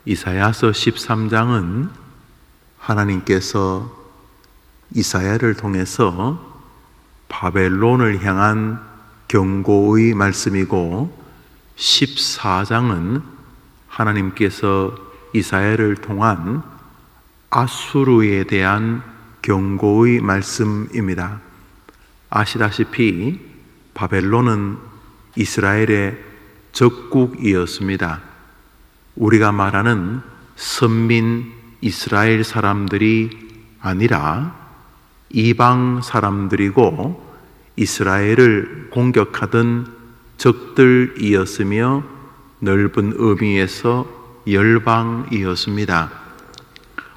이사야서 13장은 하나님께서 이사야를 통해서 바벨론을 향한 경고의 말씀이고, 14장은 하나님께서 이사야를 통한 아수르에 대한 경고의 말씀입니다. 아시다시피 바벨론은 이스라엘의 적국이었습니다. 우리가 말하는 선민 이스라엘 사람들이 아니라 이방 사람들이고 이스라엘을 공격하던 적들이었으며 넓은 의미에서 열방이었습니다.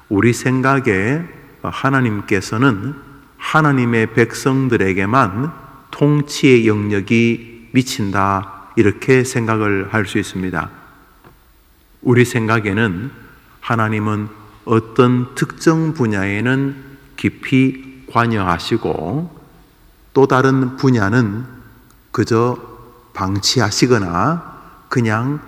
우리 생각에 하나님께서는 하나님의 백성들에게만 통치의 영역이 미친다, 이렇게 생각을 할 수 있습니다. 우리 생각에는 하나님은 어떤 특정 분야에는 깊이 관여하시고 또 다른 분야는 그저 방치하시거나 그냥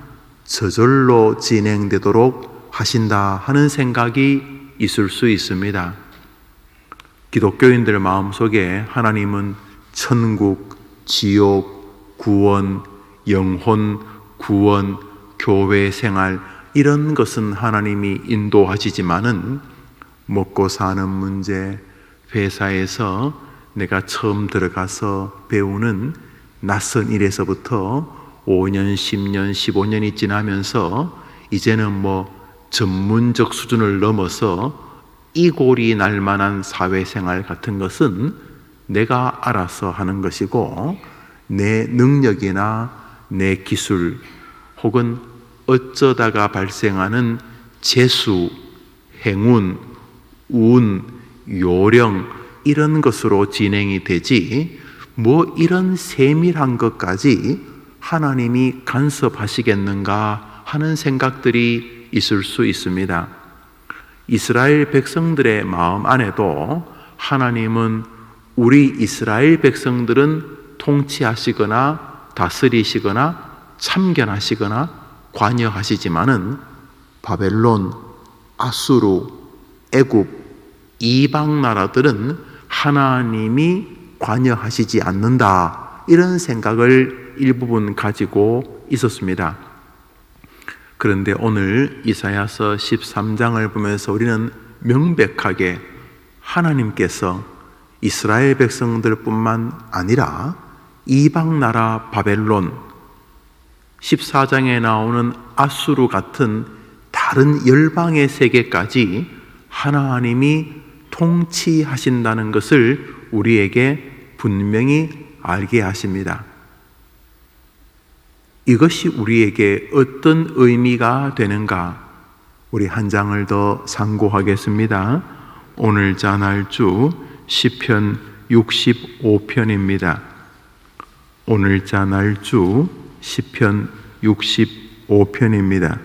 저절로 진행되도록 하신다 하는 생각이 있을 수 있습니다. 기독교인들 마음속에 하나님은 천국, 지옥, 구원, 영혼, 구원, 교회 생활, 이런 것은 하나님이 인도하시지만은 먹고 사는 문제, 회사에서 내가 처음 들어가서 배우는 낯선 일에서부터 5년, 10년, 15년이 지나면서 이제는 전문적 수준을 넘어서 이골이 날 만한 사회생활 같은 것은 내가 알아서 하는 것이고, 내 능력이나 내 기술 혹은 어쩌다가 발생하는 재수, 행운, 운, 요령, 이런 것으로 진행이 되지 이런 세밀한 것까지 하나님이 간섭하시겠는가 하는 생각들이 있을 수 있습니다. 이스라엘 백성들의 마음 안에도 하나님은 우리 이스라엘 백성들은 통치하시거나 다스리시거나 참견하시거나 관여하시지만은 바벨론, 아수르, 애굽, 이방 나라들은 하나님이 관여하시지 않는다, 이런 생각을 일부분 가지고 있었습니다. 그런데 오늘 이사야서 13장을 보면서 우리는 명백하게 하나님께서 이스라엘 백성들뿐만 아니라 이방 나라 바벨론, 14장에 나오는 아수르 같은 다른 열방의 세계까지 하나님이 통치하신다는 것을 우리에게 분명히 알게 하십니다. 이것이 우리에게 어떤 의미가 되는가? 우리 한 장을 더 상고하겠습니다. 오늘 자날주 시편 65편입니다. 오늘 자날주 시편 65편입니다.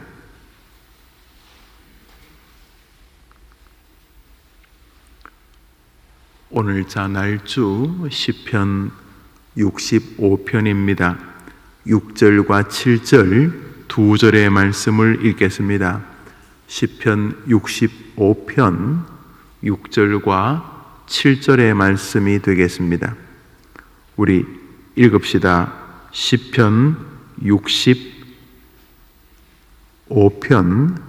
오늘 자날주 시편 65편입니다. 6절과 7절 두 절의 말씀을 읽겠습니다. 시편 65편 6절과 7절의 말씀이 되겠습니다. 우리 읽읍시다. 시편 65편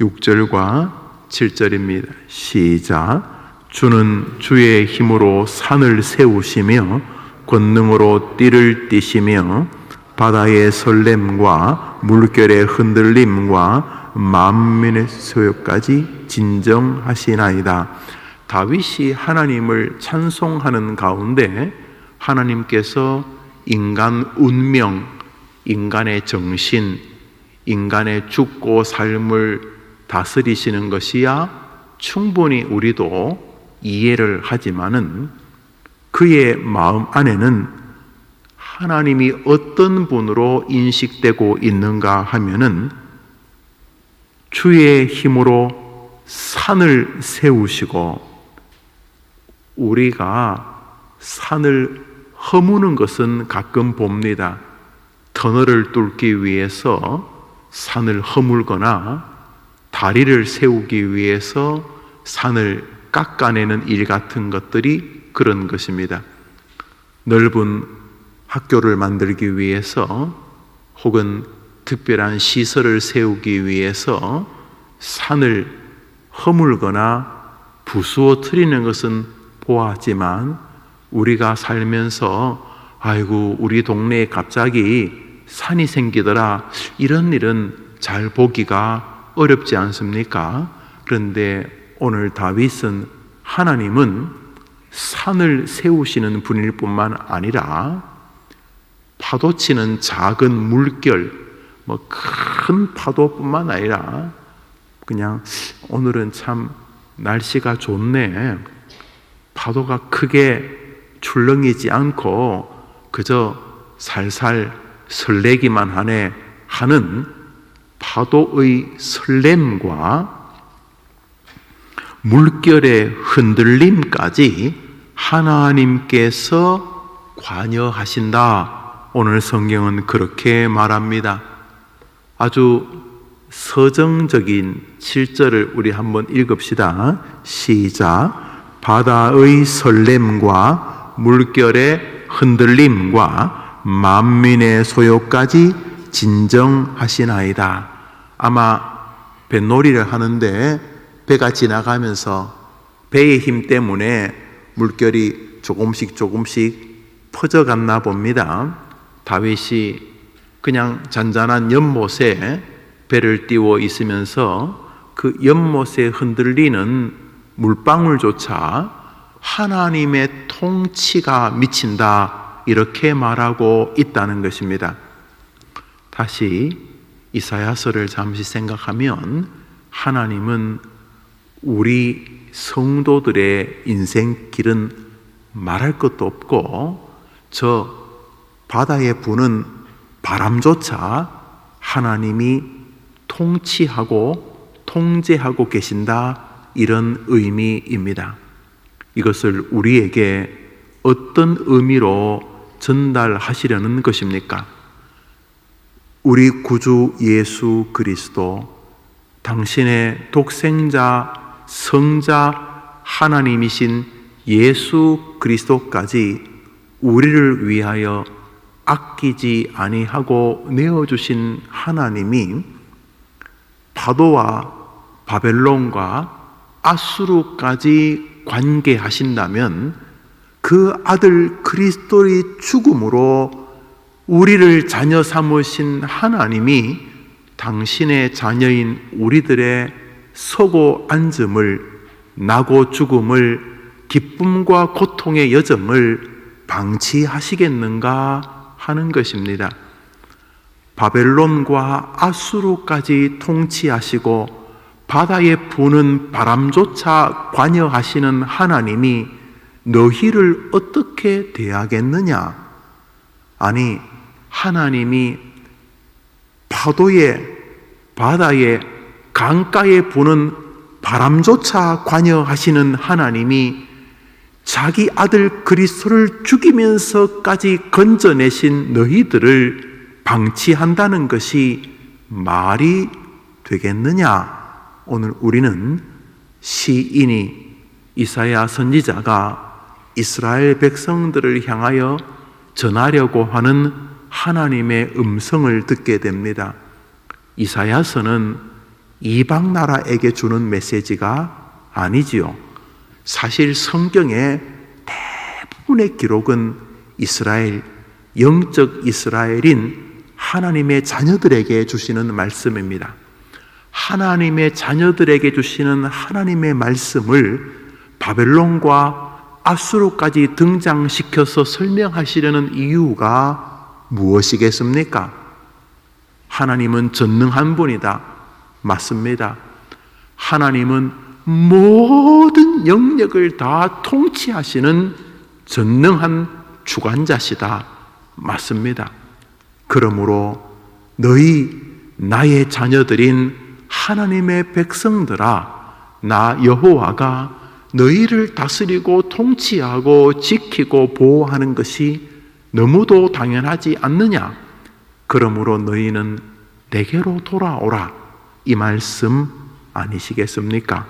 6절과 7절입니다. 시작. 주는 주의 힘으로 산을 세우시며 권능으로 띠를 띠시며 바다의 설렘과 물결의 흔들림과 만민의 소요까지 진정하시나이다. 다윗이 하나님을 찬송하는 가운데 하나님께서 인간 운명, 인간의 정신, 인간의 죽고 삶을 다스리시는 것이야 충분히 우리도 이해를 하지만은 그의 마음 안에는 하나님이 어떤 분으로 인식되고 있는가 하면은 주의 힘으로 산을 세우시고, 우리가 산을 허무는 것은 가끔 봅니다. 터널을 뚫기 위해서 산을 허물거나 다리를 세우기 위해서 산을 깎아내는 일 같은 것들이 그런 것입니다. 넓은 학교를 만들기 위해서 혹은 특별한 시설을 세우기 위해서 산을 허물거나 부수어뜨리는 것은 보았지만 우리가 살면서 아이고 우리 동네에 갑자기 산이 생기더라, 이런 일은 잘 보기가 어렵지 않습니까? 그런데 오늘 다윗은 하나님은 산을 세우시는 분일 뿐만 아니라 파도치는 작은 물결, 큰 파도뿐만 아니라 그냥 오늘은 참 날씨가 좋네, 파도가 크게 출렁이지 않고 그저 살살 설레기만 하네 하는 파도의 설렘과 물결의 흔들림까지 하나님께서 관여하신다. 오늘 성경은 그렇게 말합니다. 아주 서정적인 7절을 우리 한번 읽읍시다. 시작. 바다의 설렘과 물결의 흔들림과 만민의 소요까지 진정하시나이다. 아마 뱃놀이를 하는데 배가 지나가면서 배의 힘 때문에 물결이 조금씩 퍼져갔나 봅니다. 다윗이 그냥 잔잔한 연못에 배를 띄워 있으면서 그 연못에 흔들리는 물방울조차 하나님의 통치가 미친다, 이렇게 말하고 있다는 것입니다. 다시 이사야서를 잠시 생각하면 하나님은 우리 성도들의 인생길은 말할 것도 없고 저 바다에 부는 바람조차 하나님이 통치하고 통제하고 계신다, 이런 의미입니다. 이것을 우리에게 어떤 의미로 전달하시려는 것입니까? 우리 구주 예수 그리스도, 당신의 독생자 성자 하나님이신 예수 그리스도까지 우리를 위하여 아끼지 아니하고 내어주신 하나님이 파도와 바벨론과 아수르까지 관계하신다면 그 아들 그리스도의 죽음으로 우리를 자녀 삼으신 하나님이 당신의 자녀인 우리들의 서고 앉음을, 나고 죽음을, 기쁨과 고통의 여정을 방치하시겠는가 하는 것입니다. 바벨론과 아수르까지 통치하시고 바다에 부는 바람조차 관여하시는 하나님이 너희를 어떻게 대하겠느냐? 아니, 하나님이 파도에, 바다에, 강가에 부는 바람조차 관여하시는 하나님이 자기 아들 그리스도를 죽이면서까지 건져내신 너희들을 방치한다는 것이 말이 되겠느냐? 오늘 우리는 시인이, 이사야 선지자가 이스라엘 백성들을 향하여 전하려고 하는 하나님의 음성을 듣게 됩니다. 이사야서는 이방 나라에게 주는 메시지가 아니지요. 사실 성경의 대부분의 기록은 이스라엘, 영적 이스라엘인 하나님의 자녀들에게 주시는 말씀입니다. 하나님의 자녀들에게 주시는 하나님의 말씀을 바벨론과 아수르까지 등장시켜서 설명하시려는 이유가 무엇이겠습니까? 하나님은 전능한 분이다. 맞습니다. 하나님은 모든 영역을 다 통치하시는 전능한 주관자시다. 맞습니다. 그러므로 너희 나의 자녀들인 하나님의 백성들아, 나 여호와가 너희를 다스리고 통치하고 지키고 보호하는 것이 너무도 당연하지 않느냐? 그러므로 너희는 내게로 돌아오라, 이 말씀 아니시겠습니까?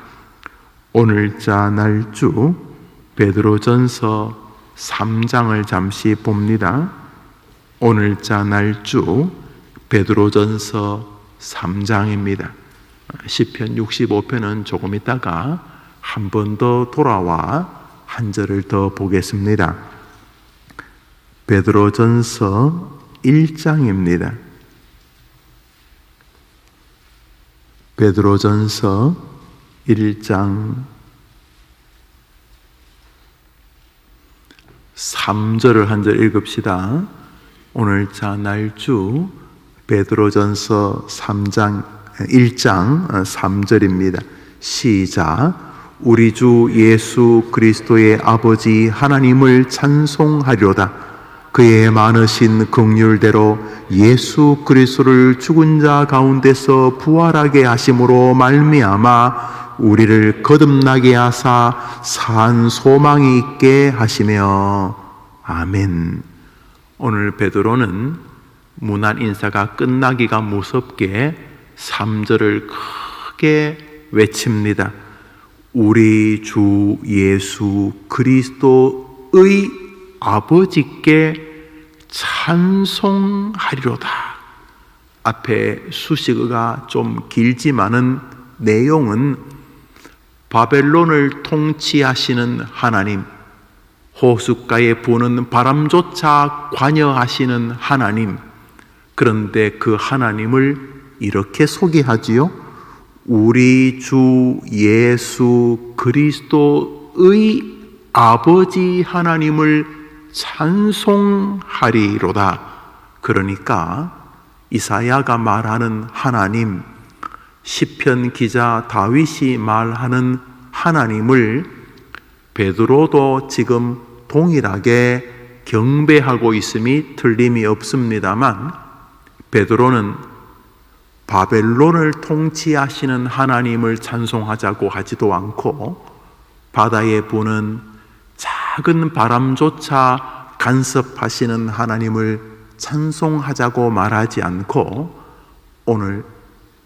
오늘자 날주 베드로전서 3장을 잠시 봅니다. 오늘자 날주 베드로전서 3장입니다. 시편 65편은 조금 있다가 한 번 더 돌아와 한 절을 더 보겠습니다. 베드로전서 1장입니다. 베드로전서 1장 3절을 한 절 읽읍시다. 오늘자 날주 베드로전서 1장 3절입니다. 시작. 우리 주 예수 그리스도의 아버지 하나님을 찬송하리로다. 그의 많으신 긍휼대로 예수 그리스도를 죽은 자 가운데서 부활하게 하심으로 말미암아 우리를 거듭나게 하사 산 소망이 있게 하시며 아멘. 오늘 베드로는 문안 인사가 끝나기가 무섭게 3절을 크게 외칩니다. 우리 주 예수 그리스도의 아버지께 찬송하리로다. 앞에 수식어가 좀 길지만은 내용은 바벨론을 통치하시는 하나님, 호숫가에 부는 바람조차 관여하시는 하나님, 그런데 그 하나님을 이렇게 소개하지요. 우리 주 예수 그리스도의 아버지 하나님을 찬송하리로다. 그러니까 이사야가 말하는 하나님, 시편 기자 다윗이 말하는 하나님을 베드로도 지금 동일하게 경배하고 있음이 틀림이 없습니다만, 베드로는 바벨론을 통치하시는 하나님을 찬송하자고 하지도 않고 바다에 부는 작은 바람조차 간섭하시는 하나님을 찬송하자고 말하지 않고 오늘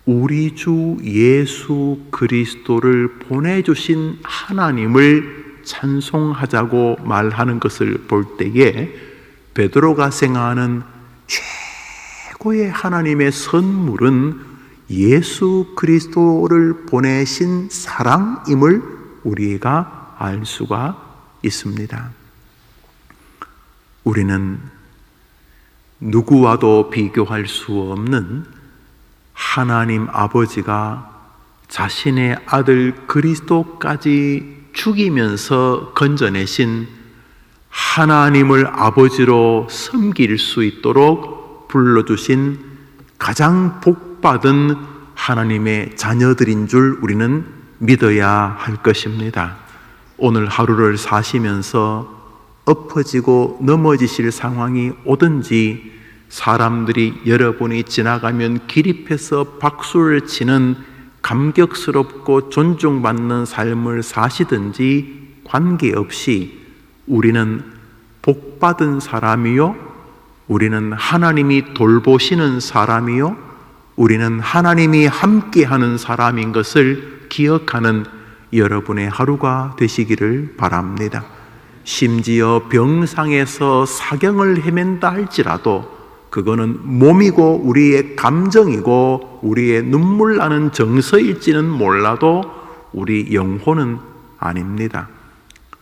우리 주 예수 그리스도를 보내주신 하나님을 찬송하자고 말하는 것을 볼 때에 베드로가 생각하는 최고의 하나님의 선물은 예수 그리스도를 보내신 사랑임을 우리가 알 수가 있습니다. 우리는 누구와도 비교할 수 없는 하나님 아버지가 자신의 아들 그리스도까지 죽이면서 건져내신 하나님을 아버지로 섬길 수 있도록 불러주신 가장 복받은 하나님의 자녀들인 줄 우리는 믿어야 할 것입니다. 오늘 하루를 사시면서 엎어지고 넘어지실 상황이 오든지 사람들이 여러분이 지나가면 기립해서 박수를 치는 감격스럽고 존중받는 삶을 사시든지 관계없이 우리는 복받은 사람이요, 우리는 하나님이 돌보시는 사람이요, 우리는 하나님이 함께하는 사람인 것을 기억하는 여러분의 하루가 되시기를 바랍니다. 심지어 병상에서 사경을 헤맨다 할지라도 그거는 몸이고 우리의 감정이고 우리의 눈물 나는 정서일지는 몰라도 우리 영혼은 아닙니다.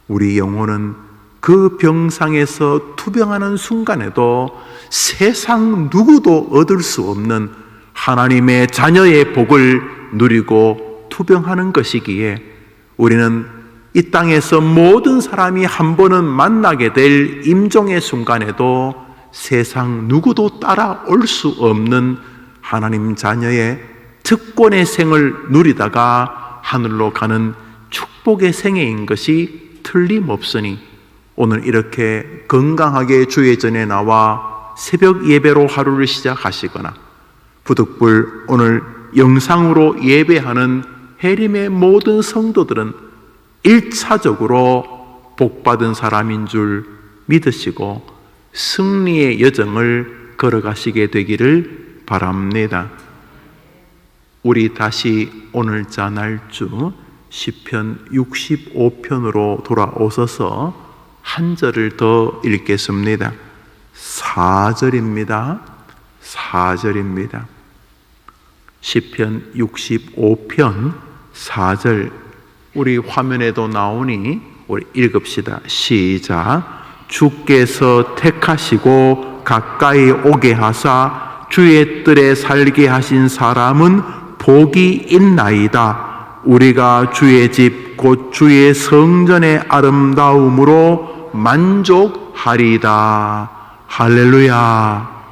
우리 영혼은 그 병상에서 투병하는 순간에도 세상 누구도 얻을 수 없는 하나님의 자녀의 복을 누리고 투병하는 것이기에 우리는 이 땅에서 모든 사람이 한 번은 만나게 될 임종의 순간에도 세상 누구도 따라올 수 없는 하나님 자녀의 특권의 생을 누리다가 하늘로 가는 축복의 생애인 것이 틀림없으니 오늘 이렇게 건강하게 주의 전에 나와 새벽 예배로 하루를 시작하시거나 부득불 오늘 영상으로 예배하는 해림의 모든 성도들은 1차적으로 복받은 사람인 줄 믿으시고 승리의 여정을 걸어가시게 되기를 바랍니다. 우리 다시 오늘자 날주 시편 65편으로 돌아오셔서 한 절을 더 읽겠습니다. 4절입니다. 4절입니다. 시편 65편 4절, 우리 화면에도 나오니 우리 읽읍시다. 시작. 주께서 택하시고 가까이 오게 하사 주의 뜰에 살게 하신 사람은 복이 있나이다. 우리가 주의 집 곧 주의 성전의 아름다움으로 만족하리다. 할렐루야.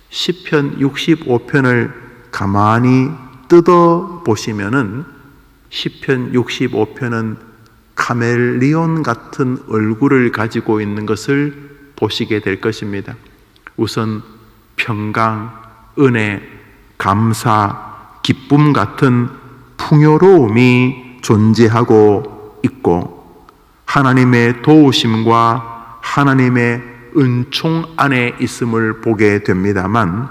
시편 65편을 가만히 뜯어 보시면은 시편 65편은 카멜리온 같은 얼굴을 가지고 있는 것을 보시게 될 것입니다. 우선 평강, 은혜, 감사, 기쁨 같은 풍요로움이 존재하고 있고 하나님의 도우심과 하나님의 은총 안에 있음을 보게 됩니다만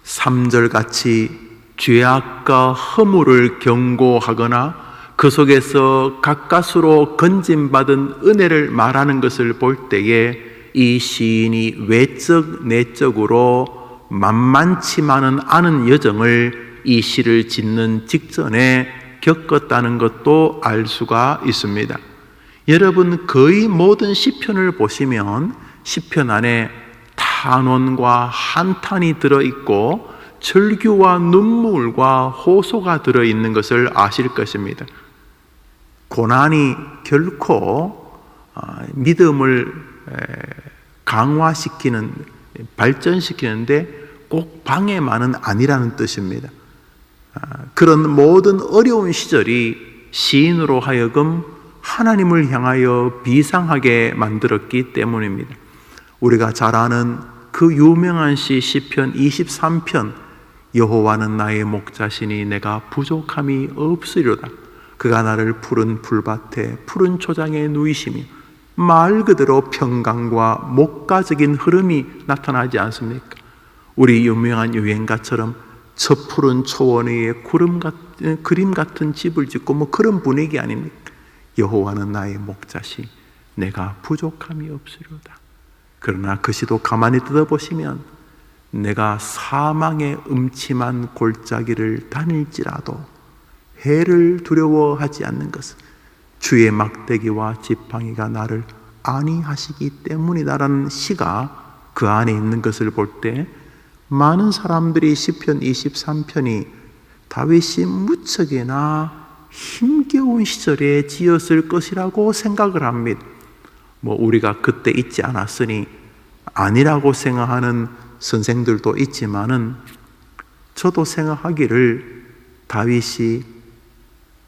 3절같이 죄악과 허물을 경고하거나 그 속에서 가까스로 건짐받은 은혜를 말하는 것을 볼 때에 이 시인이 외적 내적으로 만만치만은 않은 여정을 이 시를 짓는 직전에 겪었다는 것도 알 수가 있습니다. 여러분, 거의 모든 시편을 보시면 시편 안에 탄원과 한탄이 들어있고 절규와 눈물과 호소가 들어있는 것을 아실 것입니다. 고난이 결코 믿음을 강화시키는, 발전시키는데 꼭 방해만은 아니라는 뜻입니다. 그런 모든 어려운 시절이 시인으로 하여금 하나님을 향하여 비상하게 만들었기 때문입니다. 우리가 잘 아는 그 유명한 시편 23편, 여호와는 나의 목자시니 내가 부족함이 없으리로다. 그가 나를 푸른 풀밭에 푸른 초장에 누이시며, 말 그대로 평강과 목가적인 흐름이 나타나지 않습니까? 우리 유명한 유행가처럼 저 푸른 초원 위에 그림 같은 집을 짓고 그런 분위기 아닙니까? 여호와는 나의 목자시 내가 부족함이 없으리로다. 그러나 그 시도 가만히 뜯어보시면 내가 사망의 음침한 골짜기를 다닐지라도 해를 두려워하지 않는 것은 주의 막대기와 지팡이가 나를 안위하시기 때문이다라는 시가 그 안에 있는 것을 볼 때 많은 사람들이 시편 23편이 다윗이 무척이나 힘겨운 시절에 지었을 것이라고 생각을 합니다. 우리가 그때 있지 않았으니 아니라고 생각하는 선생들도 있지만은 저도 생각하기를 다윗이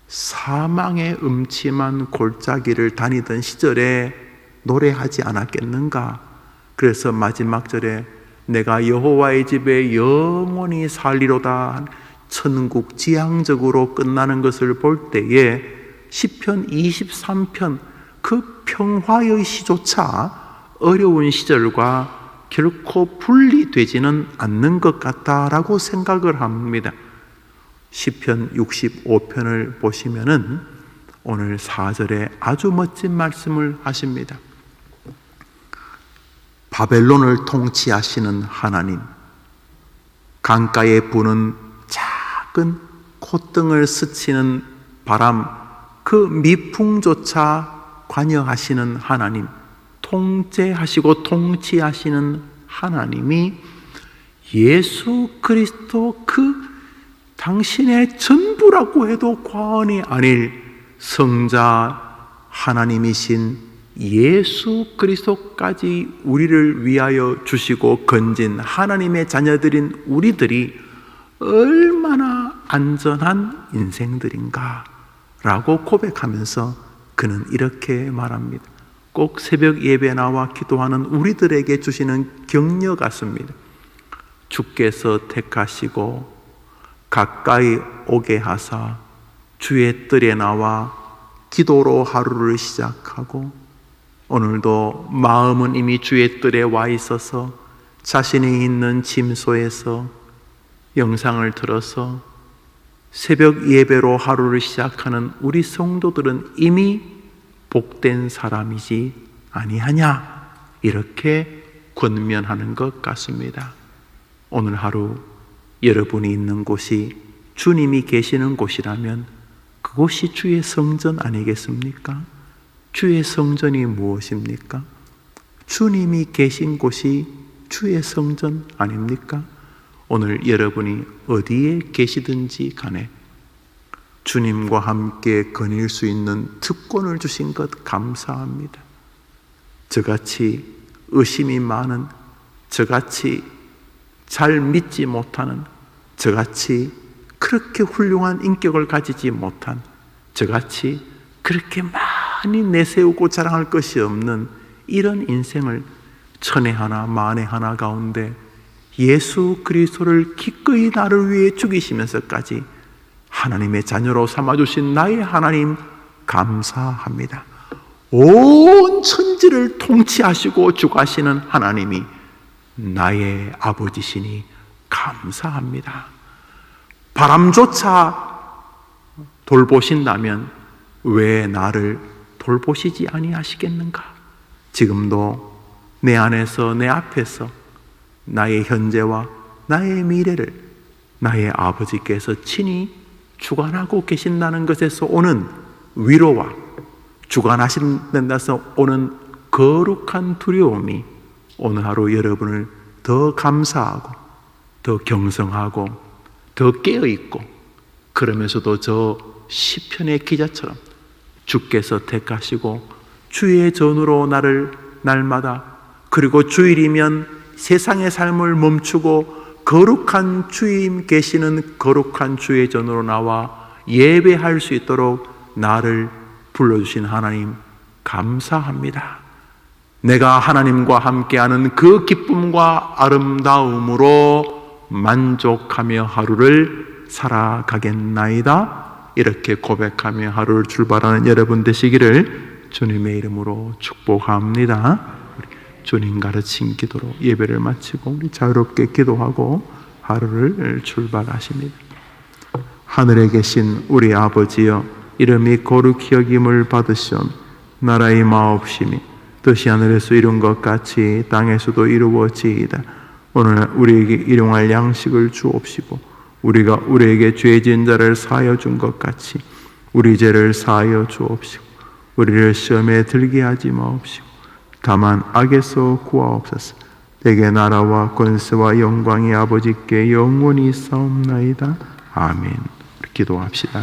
사망의 음침한 골짜기를 다니던 시절에 노래하지 않았겠는가. 그래서 마지막 절에 내가 여호와의 집에 영원히 살리로다, 천국 지향적으로 끝나는 것을 볼 때에 시편 23편 그 평화의 시조차 어려운 시절과 결코 분리되지는 않는 것 같다라고 생각을 합니다. 시편 65편을 보시면은 오늘 4절에 아주 멋진 말씀을 하십니다. 바벨론을 통치하시는 하나님, 강가에 부는 작은 콧등을 스치는 바람, 그 미풍조차 관여하시는 하나님, 통제하시고 통치하시는 하나님이 예수 그리스도 그 당신의 전부라고 해도 과언이 아닐 성자 하나님이신 예수 그리스도까지 우리를 위하여 주시고 건진 하나님의 자녀들인 우리들이 얼마나 안전한 인생들인가 라고 고백하면서 그는 이렇게 말합니다. 꼭 새벽 예배 나와 기도하는 우리들에게 주시는 격려 같습니다. 주께서 택하시고 가까이 오게 하사 주의 뜰에 나와 기도로 하루를 시작하고 오늘도 마음은 이미 주의 뜰에 와 있어서 자신이 있는 침소에서 영상을 들어서 새벽 예배로 하루를 시작하는 우리 성도들은 이미 복된 사람이지 아니하냐, 이렇게 권면하는 것 같습니다. 오늘 하루 여러분이 있는 곳이 주님이 계시는 곳이라면 그곳이 주의 성전 아니겠습니까? 주의 성전이 무엇입니까? 주님이 계신 곳이 주의 성전 아닙니까? 오늘 여러분이 어디에 계시든지 간에 주님과 함께 거닐 수 있는 특권을 주신 것 감사합니다. 저같이 의심이 많은, 저같이 잘 믿지 못하는, 저같이 그렇게 훌륭한 인격을 가지지 못한, 저같이 그렇게 많이 내세우고 자랑할 것이 없는 이런 인생을 천에 하나 만에 하나 가운데 예수 그리스도를 기꺼이 나를 위해 죽이시면서까지 하나님의 자녀로 삼아주신 나의 하나님 감사합니다. 온 천지를 통치하시고 주관하시는 하나님이 나의 아버지시니 감사합니다. 바람조차 돌보신다면 왜 나를 돌보시지 아니하시겠는가? 지금도 내 안에서, 내 앞에서 나의 현재와 나의 미래를 나의 아버지께서 친히 주관하고 계신다는 것에서 오는 위로와 주관하신다서 오는 거룩한 두려움이 오늘 하루 여러분을 더 감사하고 더 경성하고 더 깨어있고, 그러면서도 저 시편의 기자처럼 주께서 택하시고 주의 전으로 나를 날마다, 그리고 주일이면 세상의 삶을 멈추고 거룩한 주님 계시는 거룩한 주의 전으로 나와 예배할 수 있도록 나를 불러주신 하나님 감사합니다. 내가 하나님과 함께하는 그 기쁨과 아름다움으로 만족하며 하루를 살아가겠나이다. 이렇게 고백하며 하루를 출발하는 여러분 되시기를 주님의 이름으로 축복합니다. 주님 가르친 기도로 예배를 마치고 우리 자유롭게 기도하고 하루를 출발하십니다. 하늘에 계신 우리 아버지여, 이름이 거룩히 여김을 받으시오. 나라의 마옵심이 뜻이 하늘에서 이룬 것 같이 땅에서도 이루어지이다. 오늘 우리에게 일용할 양식을 주옵시고, 우리가 우리에게 죄 지은 자를 사하여 준 것 같이 우리 죄를 사하여 주옵시고, 우리를 시험에 들게 하지 마옵시고 다만 악에서 구하옵소서. 내게 나라와 권세와 영광이 아버지께 영원히 있사옵나이다. 아멘. 기도합시다.